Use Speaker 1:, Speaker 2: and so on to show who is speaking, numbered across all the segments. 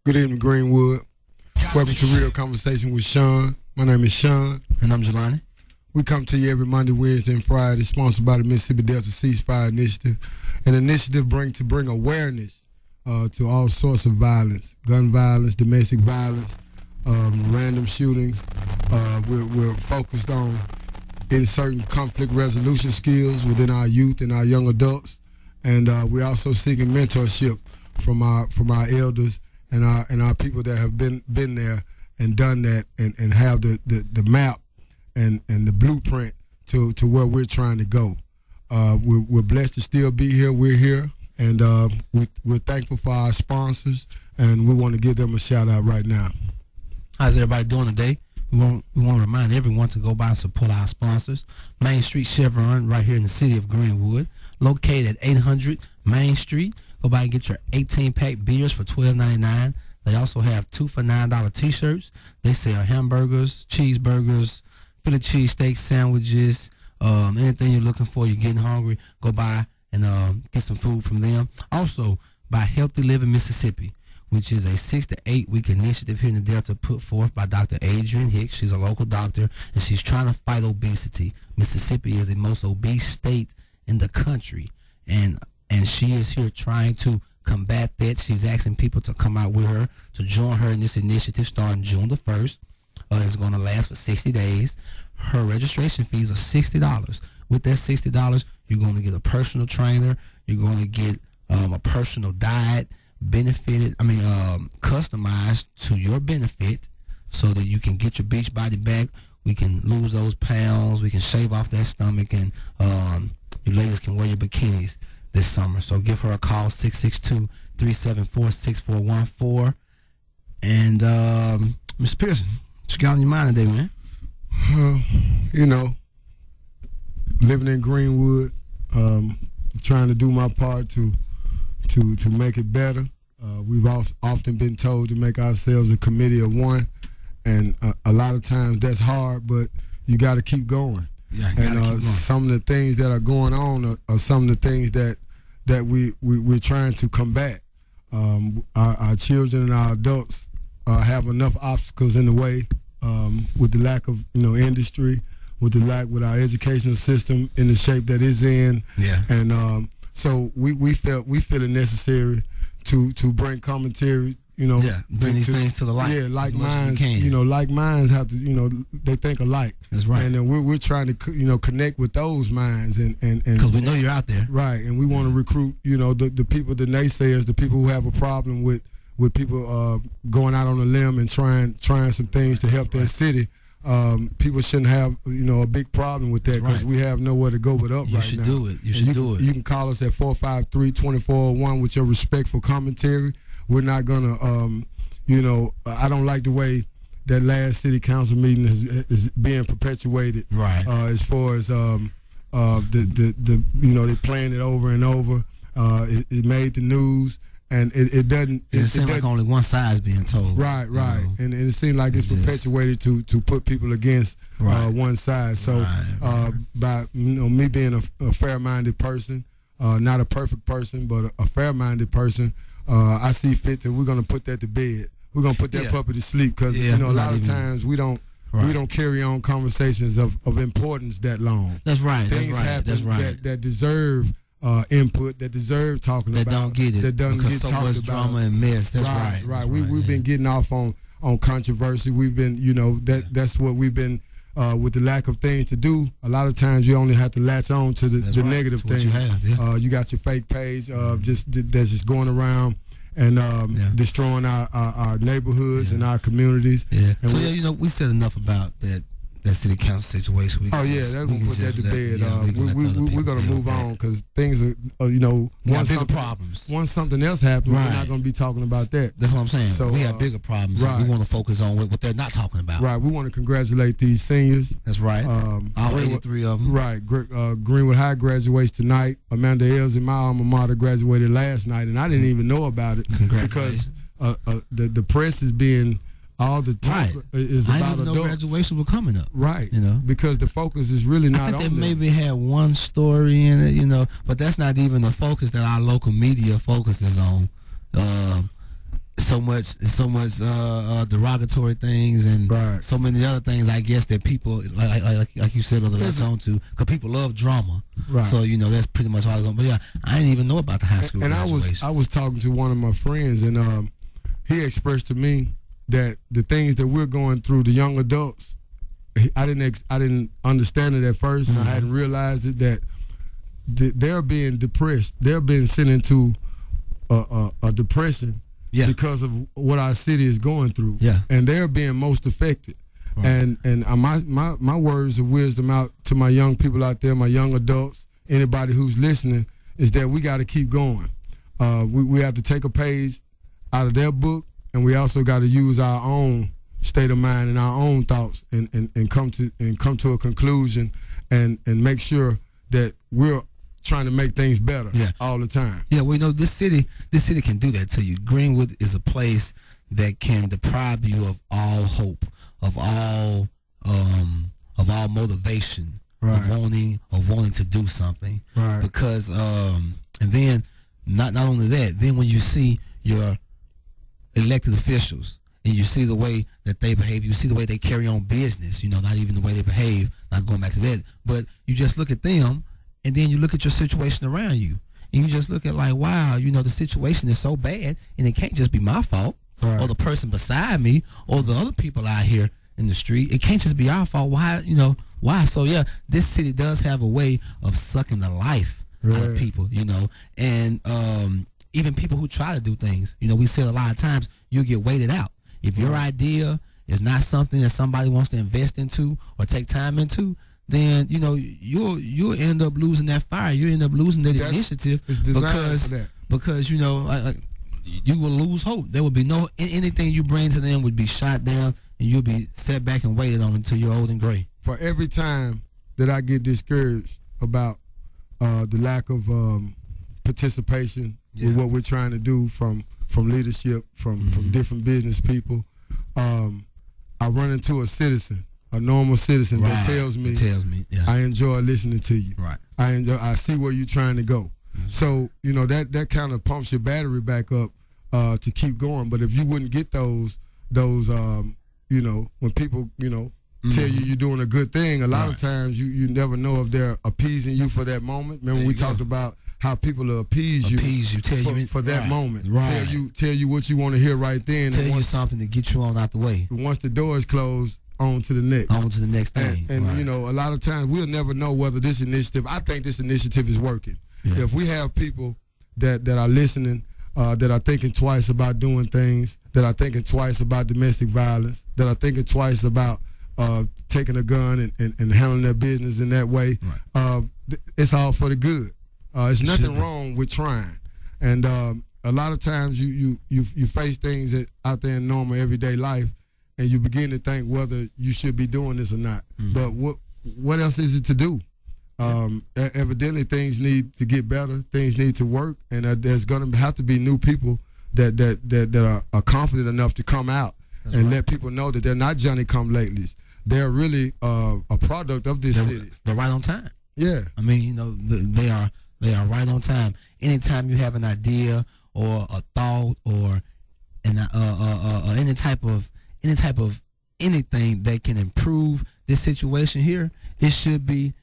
Speaker 1: Good evening, Greenwood. Welcome to Real Conversation with Sean. My name is Sean.
Speaker 2: And I'm Jelani.
Speaker 1: We come to you every Monday, Wednesday, and Friday, sponsored by the Mississippi Delta Ceasefire Initiative. An initiative to bring awareness to all sorts of violence, gun violence, domestic violence, random shootings. We're focused on inserting conflict resolution skills within our youth and our young adults. And we're also seeking mentorship from our elders and our people that have been there and done that and have the map and the blueprint to where we're trying to go. We're blessed to still be here. We're here, and we're thankful for our sponsors, and we want to give them a shout out right now.
Speaker 2: How's everybody doing today? We want to remind everyone to go by and support our sponsors. Main Street Chevron, right here in the city of Greenwood, located at 800 Main Street. Go by and get your 18-pack beers for $12.99. They also have 2 for $9 T-shirts. They sell hamburgers, cheeseburgers, Philly cheesesteak sandwiches, anything you're looking for. You're getting hungry, go by and get some food from them. Also, by Healthy Living Mississippi, which is a 6 to 8 week initiative here in the Delta put forth by Dr. Adrienne Hicks. She's a local doctor, and she's trying to fight obesity. Mississippi is the most obese state in the country, and she is here trying to combat that. She's asking people to come out with her, to join her in this initiative starting June the 1st. It's going to last for 60 days. Her registration fees are $60. With that $60, you're going to get a personal trainer. You're going to get a personal diet, customized to your benefit so that you can get your beach body back. We can lose those pounds. We can shave off that stomach, and you ladies can wear your bikinis this summer. So give her a call, 662-374-6414. And Ms. Pearson, what you got on your mind today, man?
Speaker 1: Living in Greenwood, trying to do my part to make it better. We've often been told to make ourselves a committee of one, and a lot of times that's hard, but you got to keep going.
Speaker 2: Yeah, keep going.
Speaker 1: Some of the things that are going on are some of the things that we're trying to combat. Our children and our adults have enough obstacles in the way with the lack of industry, with our educational system in the shape that it's in.
Speaker 2: Yeah.
Speaker 1: And so we feel it necessary to bring commentary.
Speaker 2: Bring these things to the light.
Speaker 1: Yeah, like minds. Like minds have to. They think alike.
Speaker 2: That's right.
Speaker 1: And we're trying to connect with those minds and
Speaker 2: because we know you're out there.
Speaker 1: Right, and we want to recruit the people, the naysayers, the people who have a problem with people going out on a limb and trying some things to help their city. People shouldn't have a big problem with that because we have nowhere to go but up right now.
Speaker 2: You should do it. You should do it.
Speaker 1: You can call us at 453-2401 with your respectful commentary. We're not gonna, I don't like the way that last city council meeting is being perpetuated.
Speaker 2: Right.
Speaker 1: As far as they playing it over and over. It made the news. And it doesn't.
Speaker 2: It seems like only one side is being told.
Speaker 1: Right. And it seems like it's perpetuated to put people against one side. So by me being a fair-minded person, not a perfect person, but a fair-minded person, I see fit that we're gonna put that to bed. We're gonna put that puppy to sleep because a lot of times we don't carry on conversations of importance that long.
Speaker 2: That's right.
Speaker 1: Things happen that deserve. Input that deserve talking about.
Speaker 2: That don't get it.
Speaker 1: That doesn't
Speaker 2: because
Speaker 1: get
Speaker 2: so
Speaker 1: talked
Speaker 2: much
Speaker 1: about.
Speaker 2: drama and mess. That's right.
Speaker 1: Right. We've been getting off on controversy. We've been, that's what we've been with the lack of things to do. A lot of times you only have to latch on to the negative things.
Speaker 2: You have.
Speaker 1: You got your fake page that's just going around and destroying our neighborhoods and our communities.
Speaker 2: Yeah. And so we said enough about that city council situation.
Speaker 1: We're going to put that to bed. We're going to move on because things are,
Speaker 2: bigger problems.
Speaker 1: Once something else happens, we're not going to be talking about that.
Speaker 2: That's what I'm saying.
Speaker 1: So
Speaker 2: we have bigger problems. Right. We want to focus on what they're not talking about.
Speaker 1: Right. We want to congratulate these seniors.
Speaker 2: That's right. All 83 of them.
Speaker 1: Right. Greenwood High graduates tonight. Amanda Ells in my alma mater graduated last night, and I didn't even know about it.
Speaker 2: Congratulations.
Speaker 1: Because the press is being all the time is
Speaker 2: I
Speaker 1: about
Speaker 2: didn't even know graduation was coming up.
Speaker 1: Right. Because the focus is really not on
Speaker 2: I think they maybe had one story in it, but that's not even the focus that our local media focuses on. so much derogatory things and
Speaker 1: Right.
Speaker 2: so many other things, I guess, that people like you said on the last on to, because people love drama.
Speaker 1: Right.
Speaker 2: So that's pretty much all it's gonna be. Yeah, I didn't even know about the high school
Speaker 1: And
Speaker 2: graduations.
Speaker 1: I was talking to one of my friends, and he expressed to me that the things that we're going through, the young adults, I didn't understand it at first, and I hadn't realized it, that they're being depressed. They're being sent into a depression because of what our city is going through.
Speaker 2: Yeah.
Speaker 1: And they're being most affected. Right. And my words of wisdom out to my young people out there, my young adults, anybody who's listening, is that we got to keep going. We have to take a page out of their book, and we also got to use our own state of mind and our own thoughts and come to a conclusion and make sure that we're trying to make things better all the time.
Speaker 2: Yeah, well, this city can do that to you. Greenwood is a place that can deprive you of all hope, of all motivation,
Speaker 1: right,
Speaker 2: of wanting to do something.
Speaker 1: Right.
Speaker 2: Because and then not only that, then when you see your elected officials and you see the way that they behave, you see the way they carry on business, not even the way they behave, not going back to that, but you just look at them. And then you look at your situation around you, and you just look at like, wow, the situation is so bad, and it can't just be my fault,
Speaker 1: right,
Speaker 2: or the person beside me, or the other people out here in the street. It can't just be our fault. Why, why? So yeah, this city does have a way of sucking the life out of people, and even people who try to do things. We said a lot of times you get weighted out. If your idea is not something that somebody wants to invest into or take time into, then you'll end up losing that fire. You end up losing that initiative because you will lose hope. There will be anything you bring to them would be shot down, and you'll be set back and waited on until you're old and gray.
Speaker 1: For every time that I get discouraged about the lack of participation with what we're trying to do from leadership, from different business people, I run into a citizen, a normal citizen,
Speaker 2: right,
Speaker 1: that tells me,
Speaker 2: yeah,
Speaker 1: I enjoy listening to you.
Speaker 2: Right.
Speaker 1: I see where you're trying to go. Mm-hmm. So that kind of pumps your battery back up to keep going. But if you wouldn't get those when people tell you you're doing a good thing, a lot of times you never know if they're appeasing you for that moment. Remember we talked about how people will appease you for that moment.
Speaker 2: Right.
Speaker 1: Tell you what you want to hear right then.
Speaker 2: Tell you something to get you on out the way.
Speaker 1: Once the door is closed, on to the next thing. And right, a lot of times we'll never know whether this initiative, I think this initiative is working. Yeah. If we have people that are listening, that are thinking twice about doing things, that are thinking twice about domestic violence, that are thinking twice about taking a gun and handling their business in that way, right, it's all for the good. It's nothing wrong with trying. And a lot of times you face things out there in normal everyday life, and you begin to think whether you should be doing this or not. Mm-hmm. But what else is it to do? Evidently, things need to get better. Things need to work, and there's going to have to be new people that are confident enough to come out and let people know that they're not Johnny-come-latelys. They're really a product of this city.
Speaker 2: They're right on time.
Speaker 1: Yeah.
Speaker 2: I mean, they are right on time. Anytime you have an idea or a thought or any type of anything that can improve this situation here, it should be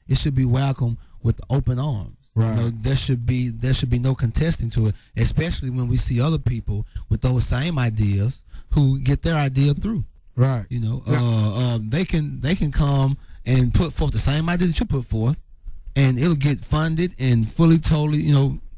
Speaker 2: welcomed with open arms.
Speaker 1: Right.
Speaker 2: There should be no contesting to it, especially when we see other people with those same ideas who get their idea through.
Speaker 1: Right.
Speaker 2: They can come and put forth the same idea that you put forth, and it'll get funded and fully, totally,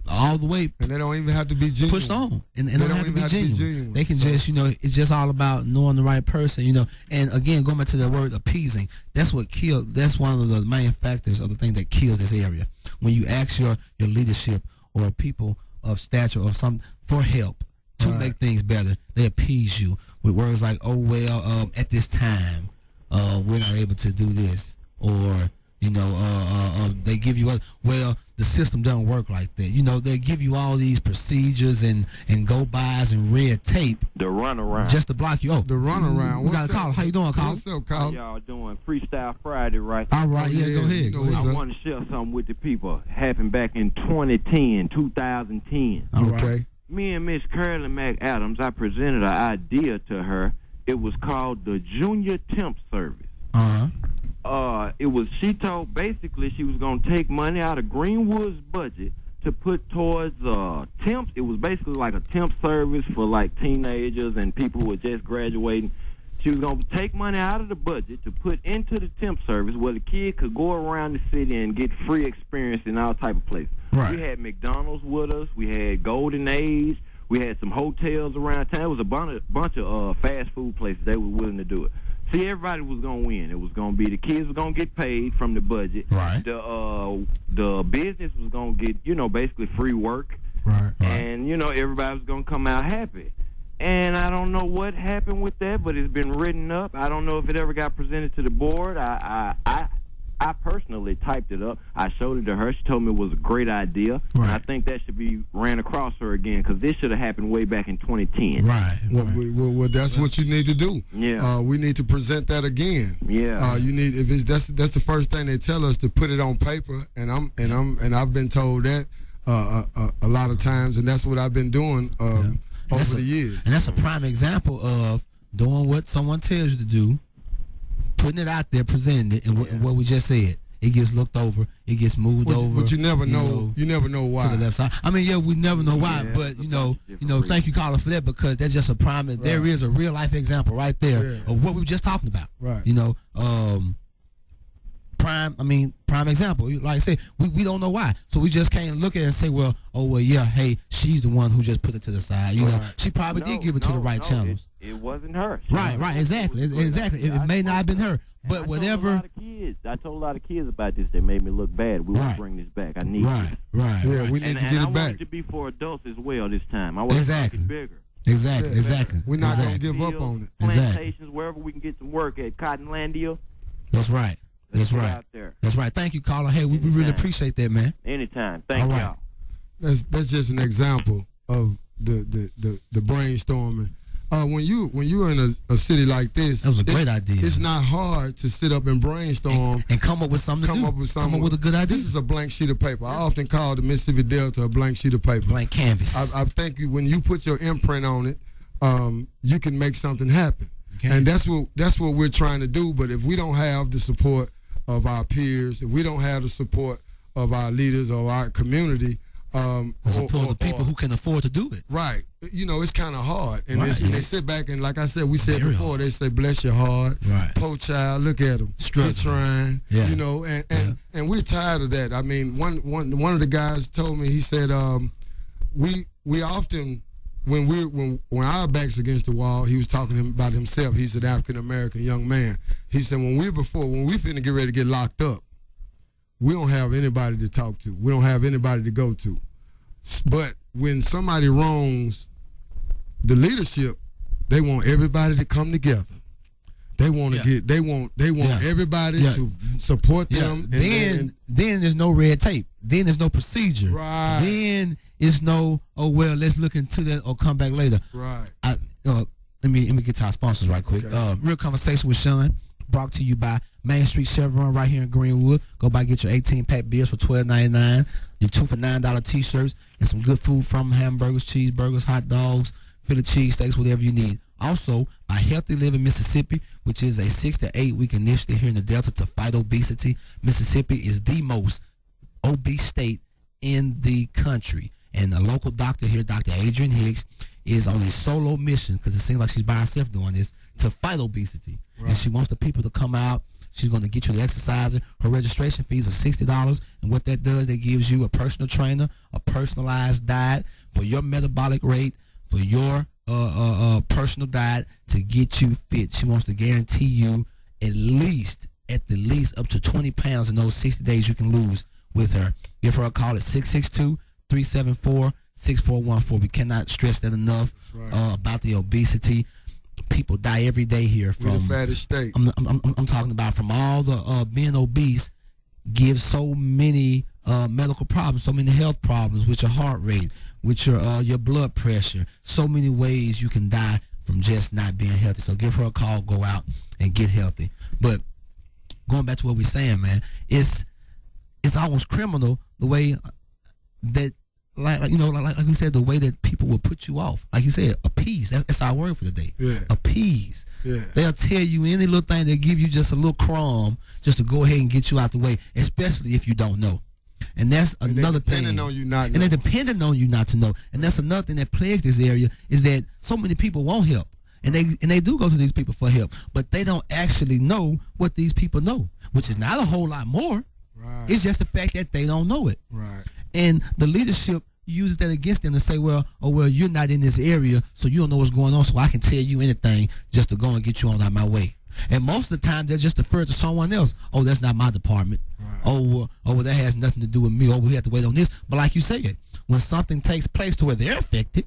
Speaker 2: all the way.
Speaker 1: And they don't even have to be genuine.
Speaker 2: Pushed on. And they don't have to be genuine. They can just, it's just all about knowing the right person, And again, going back to the word appeasing, that's what kills. That's one of the main factors of the thing that kills this area. When you ask your leadership or people of stature or for help to make things better, they appease you with words like, "Oh well, at this time, we're not able to do this," or they give you the system doesn't work like that. They give you all these procedures and go-bys and red tape.
Speaker 3: The runaround.
Speaker 2: Just to block you. Oh,
Speaker 1: the runaround.
Speaker 2: We got a call. How you doing, Carl?
Speaker 1: What's up, Carl?
Speaker 3: How y'all doing? Freestyle Friday, right?
Speaker 2: All right, go ahead.
Speaker 3: I want to share something with the people. Happened back in 2010.
Speaker 2: All right.
Speaker 1: Okay.
Speaker 3: me and Miss Curly McAdams, I presented an idea to her. It was called the Junior Temp Service. She told basically she was gonna take money out of Greenwood's budget to put towards temps. It was basically like a temp service for like teenagers and people who were just graduating. She was gonna take money out of the budget to put into the temp service where the kid could go around the city and get free experience in all type of places.
Speaker 2: Right.
Speaker 3: We had McDonald's with us. We had Golden Age. We had some hotels around town. It was a bunch of fast food places. They were willing to do it. See, everybody was gonna win. It was gonna be the kids were gonna get paid from the budget.
Speaker 2: Right.
Speaker 3: The business was gonna get basically free work.
Speaker 1: Right.
Speaker 3: And everybody was gonna come out happy. And I don't know what happened with that, but it's been written up. I don't know if it ever got presented to the board. I personally typed it up. I showed it to her. She told me it was a great idea.
Speaker 2: Right.
Speaker 3: And I think that should be ran across her again because this should have happened way back in 2010.
Speaker 2: Right.
Speaker 1: Well, that's what you need to do.
Speaker 3: Yeah.
Speaker 1: We need to present that again.
Speaker 3: Yeah.
Speaker 1: You need that's the first thing they tell us, to put it on paper, and I've been told that a lot of times, and that's what I've been doing over the years.
Speaker 2: And that's a prime example of doing what someone tells you to do, putting it out there, presenting it, and what we just said. It gets looked over. It gets moved over.
Speaker 1: But you never know. You never know why.
Speaker 2: To the left side. I mean, we never know why.
Speaker 3: Yeah,
Speaker 2: but thank you, caller, for that, because that's just a prime. Right. There is a real life example right there of what we were just talking about.
Speaker 1: Right.
Speaker 2: Prime example. Like I said, we don't know why, so we just can't look at it and say, hey, she's the one who just put it to the side. She probably did give it to the right channels.
Speaker 3: It wasn't her.
Speaker 2: Right, exactly. It may not have been her, but whatever.
Speaker 3: I told a lot of kids about this. They made me look bad. We want to bring this back. I need this.
Speaker 2: Right.
Speaker 1: Yeah, we need to get it back.
Speaker 3: I want it to be for adults as well this time. I want it to be bigger.
Speaker 2: Exactly.
Speaker 1: We're not going to give up on it.
Speaker 3: Plantations, wherever we can get some work at Cottonlandia.
Speaker 2: That's right. That's right. Thank you, caller. Hey, we really appreciate that, man.
Speaker 3: Anytime. Thank y'all.
Speaker 1: That's just an example of the brainstorming. When you're in a city like this,
Speaker 2: that was a great idea.
Speaker 1: It's not hard to sit up and brainstorm
Speaker 2: and come up with something. Come up with a good idea.
Speaker 1: This is a blank sheet of paper. I often call the Mississippi Delta a blank sheet of paper.
Speaker 2: Blank canvas.
Speaker 1: I think when you put your imprint on it, you can make something happen. Okay. And that's what we're trying to do. But if we don't have the support of our peers, if we don't have the support of our leaders or our community,
Speaker 2: support the people who can afford to do it.
Speaker 1: Right. It's kind of hard. And they sit back and, like I said, we said before, hard. They say, bless your heart. Right. Poor child, look at them. They're trying. Yeah. And we're tired of that. I mean, one of the guys told me, he said, we often, when our back's against the wall, he was talking about himself. He's an African-American young man. He said, when we finna get ready to get locked up, we don't have anybody to talk to. We don't have anybody to go to. But when somebody wrongs the leadership, they want everybody to come together. They want to they want everybody to support them. And
Speaker 2: then there's no red tape. Then there's no procedure.
Speaker 1: Right.
Speaker 2: Then it's no, let's look into that or come back later.
Speaker 1: Right.
Speaker 2: Let me get to our sponsors right quick. Okay. Real Conversation with Sean, brought to you by Main Street Chevron right here in Greenwood. Go by, get your 18-pack beers for $12.99, your 2 for $9 T-shirts, and some good food from hamburgers, cheeseburgers, hot dogs, Philly cheesesteaks, whatever you need. Also, by Healthy Living Mississippi, which is a 6 to 8 week initiative here in the Delta to fight obesity. Mississippi is the most obese state in the country. And a local doctor here, Dr. Adrian Hicks, is on a solo mission, because it seems like she's by herself doing this, to fight obesity. Right. And she wants the people to come out. She's going to get you the exerciser. Her registration fees are $60. And what that does, that gives you a personal trainer, a personalized diet for your metabolic rate, for your personal diet to get you fit. She wants to guarantee you at the least up to 20 pounds in those 60 days you can lose with her. Give her a call at 662-374-6414. We cannot stress that enough about the obesity. People die every day here from
Speaker 1: the fattest state.
Speaker 2: I'm talking about from all the being obese gives so many medical problems, so many health problems with your heart rate, with your blood pressure. So many ways you can die from just not being healthy. So give her a call, go out and get healthy. But going back to what we're saying, man, it's almost criminal the way that like you know, like we said, the way that people will put you off. Like you said, appease. That's our word for the day.
Speaker 1: Yeah.
Speaker 2: Appease.
Speaker 1: Yeah.
Speaker 2: They'll tell you any little thing. They'll give you just a little crumb just to go ahead and get you out the way, especially if you don't know. And that's another thing.
Speaker 1: Depending on you not
Speaker 2: and they're depending on you not to know. And that's another thing that plagues this area is that so many people won't help. And they do go to these people for help, but they don't actually know what these people know, which is not a whole lot more.
Speaker 1: Right.
Speaker 2: It's just the fact that they don't know it.
Speaker 1: Right.
Speaker 2: And the leadership uses that against them to say, well, you're not in this area, so you don't know what's going on, so I can tell you anything just to go and get you on out my way. And most of the time, they'll just defer to someone else. Oh, that's not my department. Right. Oh, that has nothing to do with me. Oh, we have to wait on this. But like you said, when something takes place to where they're affected,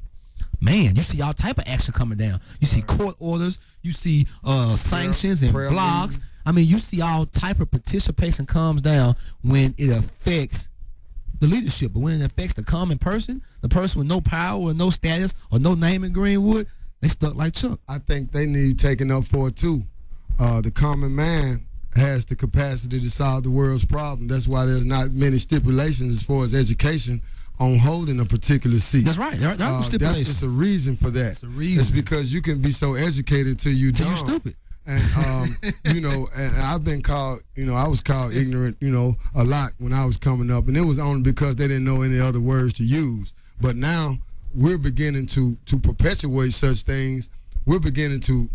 Speaker 2: man, you see all type of action coming down. You see court orders. You see sanctions and blogs. I mean, you see all type of participation comes down when it affects the leadership. But when it affects the common person, the person with no power or no status or no name in Greenwood, they stuck like Chuck.
Speaker 1: I think they need taking up for it, too. The common man has the capacity to solve the world's problem. That's why there's not many stipulations as far as education on holding a particular seat.
Speaker 2: That's right. There are no stipulations.
Speaker 1: That's just a reason for that.
Speaker 2: It's a reason.
Speaker 1: It's because you can be so educated till you dumb.
Speaker 2: You're stupid.
Speaker 1: And you know, and I've been called, you know, I was called ignorant, you know, a lot when I was coming up, and it was only because they didn't know any other words to use. But now we're beginning to perpetuate such things. We're beginning to,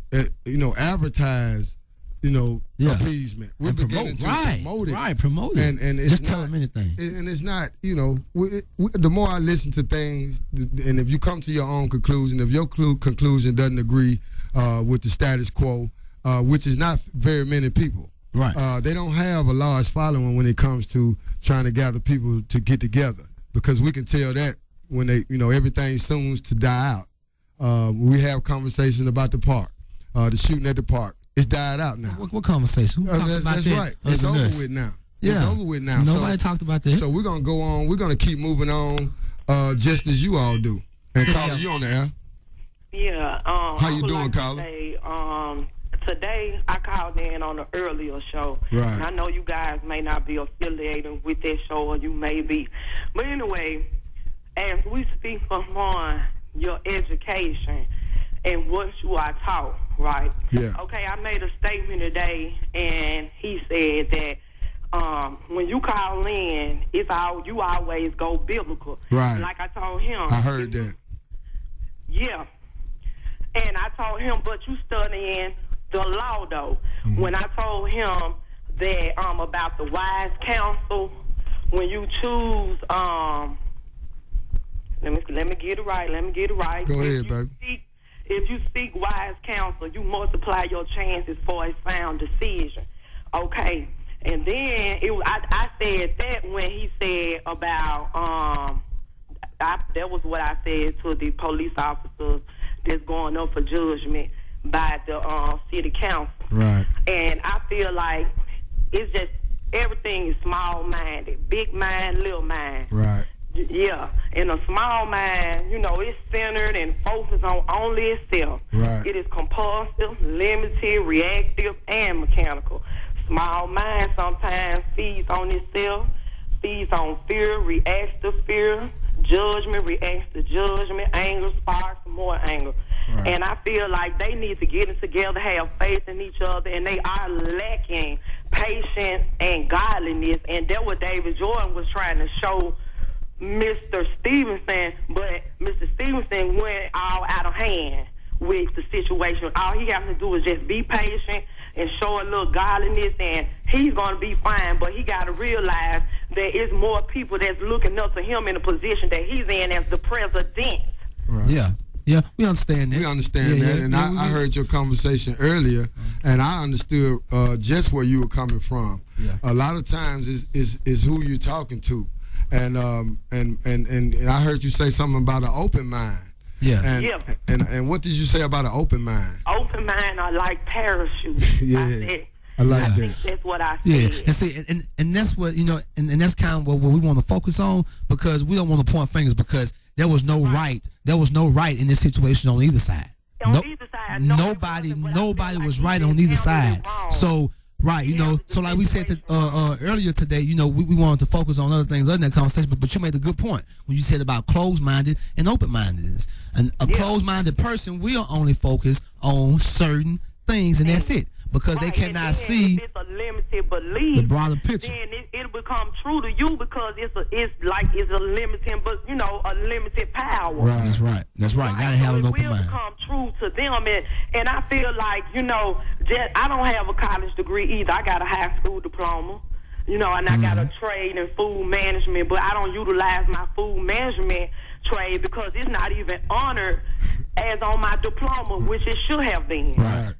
Speaker 1: you know, advertise, you know, appeasement. We're beginning to promote it.
Speaker 2: Right, promote it.
Speaker 1: And it's
Speaker 2: just tell them anything.
Speaker 1: And it's not, you know, the more I listen to things, and if you come to your own conclusion, if your conclusion doesn't agree with the status quo, which is not very many people.
Speaker 2: Right.
Speaker 1: They don't have a large following when it comes to trying to gather people to get together, because we can tell that when they, you know, everything seems to die out. We have conversations about the park, the shooting at the park. It's died out now.
Speaker 2: What conversation? Who talked about
Speaker 1: that's
Speaker 2: that?
Speaker 1: right. It's over with now.
Speaker 2: Yeah.
Speaker 1: It's over with now.
Speaker 2: Nobody talked about that.
Speaker 1: So we're going to go on. We're going to keep moving on just as you all do. And Carla, you on the air.
Speaker 4: Yeah.
Speaker 1: How you doing, Carla?
Speaker 4: Today, I called in on an earlier show.
Speaker 1: Right.
Speaker 4: And I know you guys may not be affiliated with that show, or you may be. But anyway, as we speak on your education and what you are taught, right?
Speaker 1: Yeah.
Speaker 4: Okay, I made a statement today, and he said that when you call in, you always go biblical.
Speaker 1: Right.
Speaker 4: Like I told him.
Speaker 1: I heard that.
Speaker 4: Yeah. And I told him, but you studying the law, though. Mm-hmm. When I told him that about the wise counsel, when you choose, let me get it right.
Speaker 1: Go ahead, baby.
Speaker 4: If you seek wise counsel, you multiply your chances for a sound decision. Okay. And then I said that when he said about that was what I said to the police officers that's going up for judgment by the city council.
Speaker 1: Right.
Speaker 4: And I feel like it's just everything is small-minded, big mind, little mind.
Speaker 1: Right.
Speaker 4: Yeah. And a small mind, you know, it's centered and focused on only itself.
Speaker 1: Right.
Speaker 4: It is compulsive, limited, reactive, and mechanical. Small mind sometimes feeds on itself, feeds on fear, reacts to fear, judgment reacts to judgment, anger sparks more anger. Right. And I feel like they need to get it together, have faith in each other, and they are lacking patience and godliness. And that's what David Jordan was trying to show Mr. Stevenson, but Mr. Stevenson went all out of hand with the situation. All he has to do is just be patient and show a little godliness, and he's going to be fine. But he got to realize there is more people that's looking up to him in the position that he's in as the president.
Speaker 2: Right. Yeah. Yeah, we understand that.
Speaker 1: We understand that, and I heard your conversation earlier, and I understood just where you were coming from.
Speaker 2: Yeah.
Speaker 1: A lot of times is who you're talking to, and I heard you say something about an open mind.
Speaker 2: Yeah.
Speaker 1: And what did you say about an open mind?
Speaker 4: Open mind are like parachutes.
Speaker 1: Yeah. I like that.
Speaker 4: I think that's what I said.
Speaker 2: Yeah, and see, and that's what, you know, and that's kind of what we want to focus on, because we don't want to point fingers, because there was no right. There was no right in this situation on either side.
Speaker 4: On either side.
Speaker 2: Nobody was right on either side. So Right, you know, so like we said earlier today, you know, we wanted to focus on other things other than that conversation, but you made a good point when you said about closed-minded and open-mindedness. And a closed-minded person will only focus on certain things, and that's it, because they cannot see
Speaker 4: if it's a limited belief,
Speaker 2: the broader picture.
Speaker 4: Then it'll become true to you because it's a limiting, but you know, a limited power.
Speaker 2: Right. That's right. Gotta have an open mind.
Speaker 4: It will become true to them, and I feel like, you know, I don't have a college degree either. I got a high school diploma, you know, and I got a trade in food management, but I don't utilize my food management trade because it's not even honored as on my diploma, which it should have been.
Speaker 2: Right.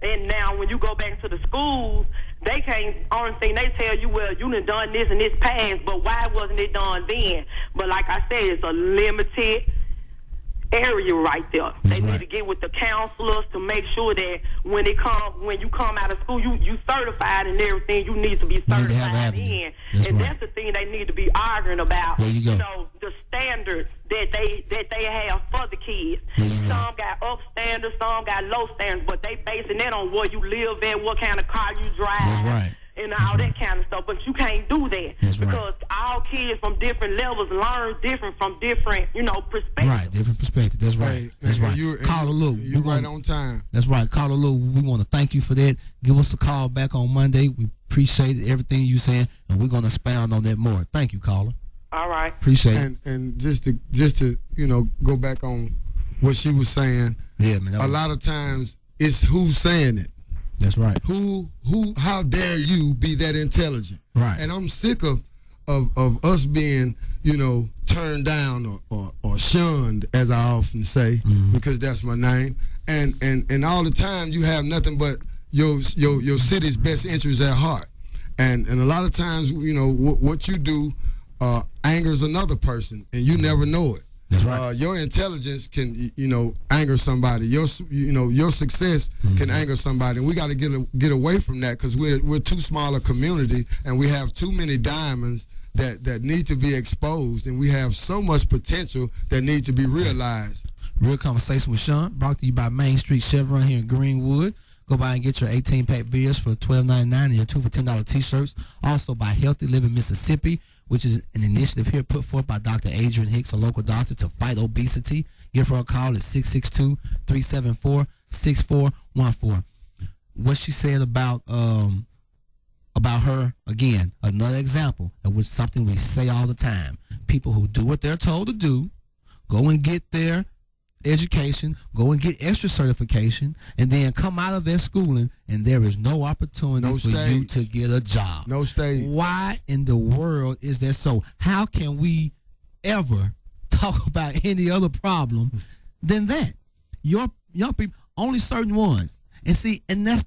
Speaker 4: And now when you go back to the schools, they can't, only thing they tell you, well, you done this and this passed, but why wasn't it done then? But like I said, it's a limited area right there. They need to get with the counselors to make sure that when you come out of school, you certified and everything you need to be certified in. That's the thing they need to be arguing about.
Speaker 2: There you go.
Speaker 4: You know, the standards that they have for the kids. Some got up standards, some got low standards, but they basing that on where you live at, what kind of car you drive.
Speaker 2: That's right.
Speaker 4: And all that kind of stuff, but you can't do that because all kids from different levels learn different from different, you know, perspectives.
Speaker 2: Right, different perspectives. That's right. That's right. Caller Lou,
Speaker 1: you're right on time.
Speaker 2: That's right. Caller Lou, we want to thank you for that. Give us a call back on Monday. We appreciate everything you saying, and we're gonna expound on that more. Thank you, caller.
Speaker 4: All right.
Speaker 2: Appreciate it.
Speaker 1: And just to you know, go back on what she was saying.
Speaker 2: Yeah, man.
Speaker 1: A lot of times it's who's saying it.
Speaker 2: That's right.
Speaker 1: How dare you be that intelligent?
Speaker 2: Right.
Speaker 1: And I'm sick of us being, you know, turned down or shunned, as I often say, because that's my name. And all the time you have nothing but your city's best interests at heart. And a lot of times, you know, what you do angers another person, and you never know it.
Speaker 2: That's right.
Speaker 1: Your intelligence can, you know, anger somebody. Your success can anger somebody, and we got to get away from that because we're too small a community, and we have too many diamonds that need to be exposed, and we have so much potential that need to be realized.
Speaker 2: Real Conversation with Sean, brought to you by Main Street Chevron here in Greenwood. Go by and get your 18-pack beers for $12.99 and your 2 for $10 T-shirts. Also by Healthy Living Mississippi, which is an initiative here put forth by Dr. Adrian Hicks, a local doctor, to fight obesity. Give her a call at 662-374-6414. What she said about her, again, another example of which something we say all the time. People who do what they're told to do, go and get their education, go and get extra certification, and then come out of their schooling, and there is no opportunity for you to get a job.
Speaker 1: No stage.
Speaker 2: Why in the world is that so? How can we ever talk about any other problem than that? Your young people, only certain ones. And see, that's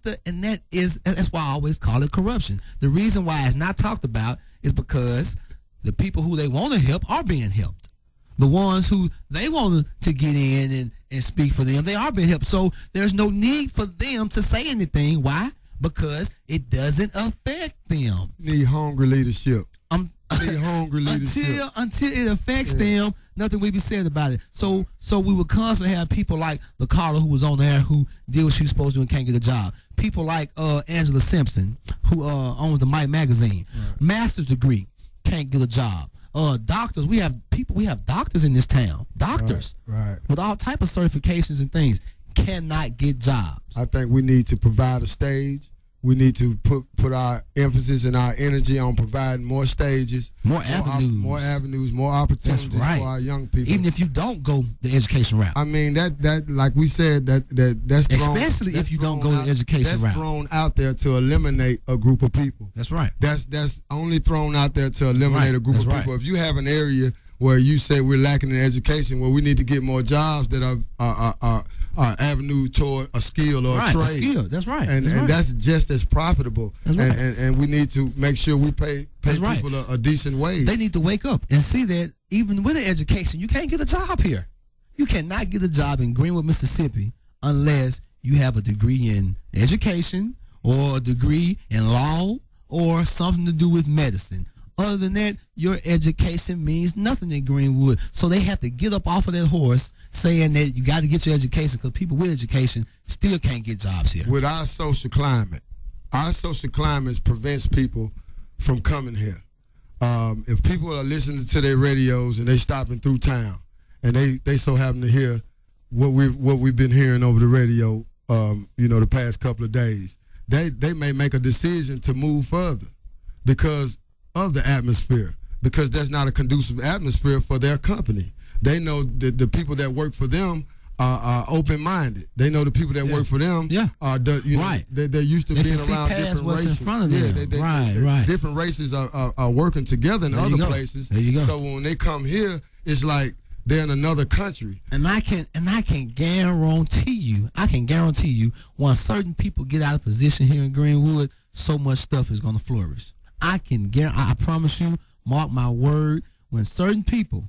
Speaker 2: why I always call it corruption. The reason why it's not talked about is because the people who they want to help are being helped. The ones who they want to get in and speak for them, they are being helped. So there's no need for them to say anything. Why? Because it doesn't affect them.
Speaker 1: Need hungry leadership. Need hungry leadership.
Speaker 2: Until it affects them, nothing will be said about it. So we would constantly have people like the caller who was on there who did what she was supposed to do and can't get a job. People like Angela Simpson, who owns the Mike magazine. Master's degree, can't get a job. Doctors, we have doctors in this town. Doctors.
Speaker 1: Right.
Speaker 2: With all type of certifications and things, cannot get jobs.
Speaker 1: I think we need to provide a stage. We need to put our emphasis and our energy on providing more stages,
Speaker 2: more avenues,
Speaker 1: more opportunities for our young people.
Speaker 2: Even if you don't go the education route.
Speaker 1: I mean that like we said, that's thrown,
Speaker 2: especially if you don't go the education route.
Speaker 1: That's thrown out there to eliminate a group of people.
Speaker 2: That's right.
Speaker 1: That's only thrown out there to eliminate a group of people. If you have an area where you say we're lacking in education, well, we need to get more jobs that are avenue toward a skill or a trade.
Speaker 2: A skill. That's right.
Speaker 1: And that's just as profitable.
Speaker 2: That's right.
Speaker 1: And we need to make sure we pay people a decent wage.
Speaker 2: They need to wake up and see that even with an education, you can't get a job here. You cannot get a job in Greenwood, Mississippi unless you have a degree in education or a degree in law or something to do with medicine. Other than that, your education means nothing in Greenwood. So they have to get up off of that horse saying that you got to get your education because people with education still can't get jobs here.
Speaker 1: With our social climate, our social climate prevents people from coming here. If people are listening to their radios and they stopping through town, and they so happen to hear what we've been hearing over the radio, the past couple of days, they may make a decision to move further because of the atmosphere, because that's not a conducive atmosphere for their company. They know that the people that work for them are open-minded. They know the people that work for them are,
Speaker 2: right.
Speaker 1: They're used to being around different
Speaker 2: what's
Speaker 1: races.
Speaker 2: In front of them.
Speaker 1: Right. Different races are working together in other places.
Speaker 2: There you go.
Speaker 1: So when they come here, it's like they're in another country.
Speaker 2: And I can guarantee you, once certain people get out of position here in Greenwood, so much stuff is going to flourish. I promise you, mark my word, when certain people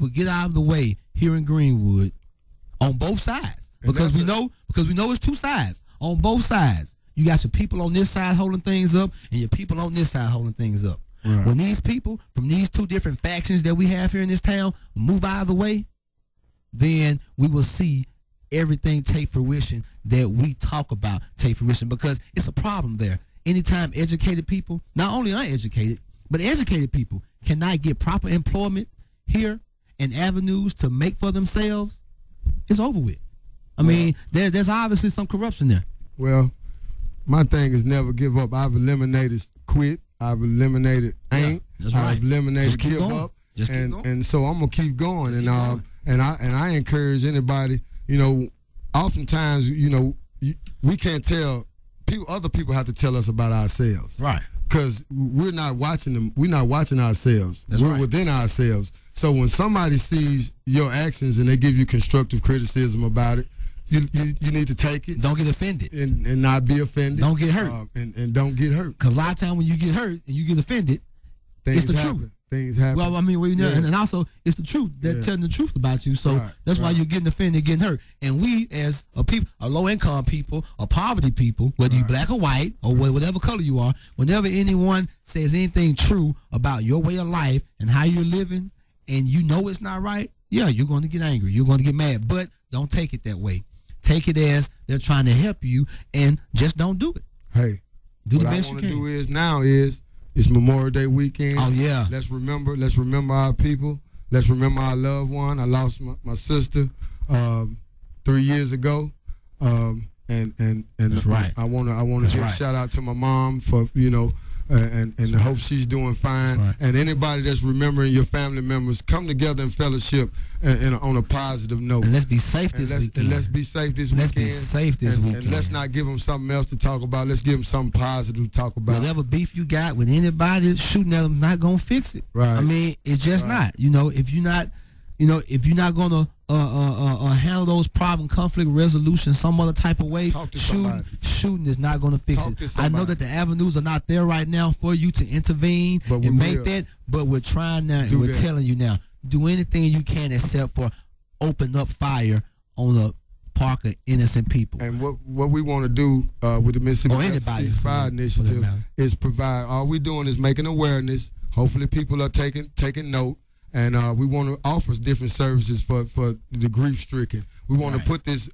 Speaker 2: get out of the way here in Greenwood, on both sides, because we know it's two sides. On both sides, you got your people on this side holding things up, and your people on this side holding things up. Right. When these people from these two different factions that we have here in this town move out of the way, then we will see everything take fruition that we talk about take fruition, because it's a problem there. Anytime educated people, not only uneducated, but educated people cannot get proper employment here and avenues to make for themselves, it's over with. I mean, there's obviously some corruption there.
Speaker 1: Well, my thing is never give up. I've eliminated quit. I've eliminated ain't.
Speaker 2: That's right.
Speaker 1: I've eliminated
Speaker 2: Just keep
Speaker 1: give
Speaker 2: going.
Speaker 1: up.
Speaker 2: Just keep going.
Speaker 1: And so I'm gonna keep going.
Speaker 2: Just keep going.
Speaker 1: And I encourage anybody. Oftentimes, we can't tell people. Other people have to tell us about ourselves.
Speaker 2: Right.
Speaker 1: Because we're not watching them. We're not watching ourselves. We're within ourselves. So when somebody sees your actions and they give you constructive criticism about it, you need to take it.
Speaker 2: Don't get offended.
Speaker 1: And not be offended.
Speaker 2: Don't get hurt.
Speaker 1: And don't get hurt.
Speaker 2: Because a lot of times when you get hurt and you get offended, it's the truth.
Speaker 1: Things happen.
Speaker 2: Well, I mean, and also it's the truth. They're telling the truth about you. So that's why you're getting offended, getting hurt. And we, as a low-income people, or poverty people, whether you're black or white, or whatever color you are, whenever anyone says anything true about your way of life and how you're living, and you know it's not right, you're going to get angry. You're going to get mad. But don't take it that way. Take it as they're trying to help you, and just don't do it.
Speaker 1: Hey,
Speaker 2: do the best you can.
Speaker 1: What I want to do is it's Memorial Day weekend.
Speaker 2: Oh, yeah.
Speaker 1: Let's remember our people. Let's remember our loved one. I lost my sister 3 years ago. And
Speaker 2: that's right.
Speaker 1: I want to give a shout out to my mom for, and I hope she's doing fine. Right. And anybody that's remembering your family members, come together in fellowship on a positive note.
Speaker 2: And let's be safe this weekend.
Speaker 1: And let's be safe this weekend. And let's not give them something else to talk about. Let's give them something positive to talk about.
Speaker 2: Whatever beef you got with anybody shooting at them, not gonna fix it.
Speaker 1: Right.
Speaker 2: I mean, it's just not. If you're not gonna handle those problem conflict resolution some other type of way, shooting is not gonna fix it. I know that the avenues are not there right now for you to intervene and make that, but we're trying now, and we're telling you now, do anything you can except for open up fire on a park of innocent people.
Speaker 1: And what we want to do with the Mississippi Ceasefire Initiative is provide. All we're doing is making awareness. Hopefully, people are taking note. And we want to offer different services for the grief-stricken. We want to put this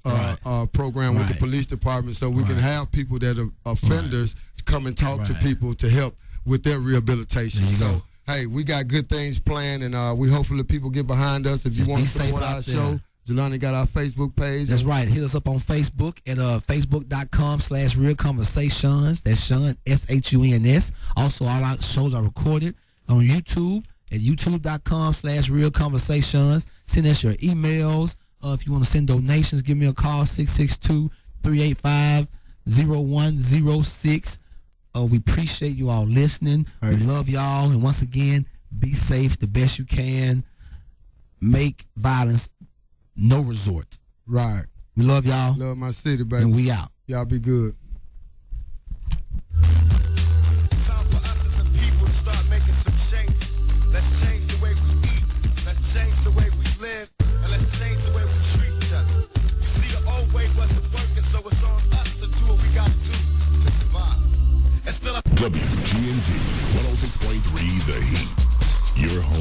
Speaker 1: program with the police department so we can have people that are offenders come and talk to people to help with their rehabilitation. So, hey, we got good things planned, and we hopefully people get behind us. If you want to support our show, Jelani got our Facebook page.
Speaker 2: That's right. Hit us up on Facebook at facebook.com/Real Conversations. That's Sean, SHUNS. Also, all our shows are recorded on YouTube at youtube.com/Real Conversations. Send us your emails. If you want to send donations, give me a call, 662-385-0106. We appreciate you all listening. We love y'all. And once again, be safe the best you can. Make violence no resort.
Speaker 1: Right.
Speaker 2: We love y'all.
Speaker 1: Love my city, baby.
Speaker 2: And we out.
Speaker 1: Y'all be good.
Speaker 5: Time for us as a people to start making some changes. Let's change the way we eat. Let's change the way we live. And let's change the way we treat each other. You see, the old way wasn't working, so it's on us to do what we got to do to survive. And still,
Speaker 6: WGNT 106.3 The Heat. Your home.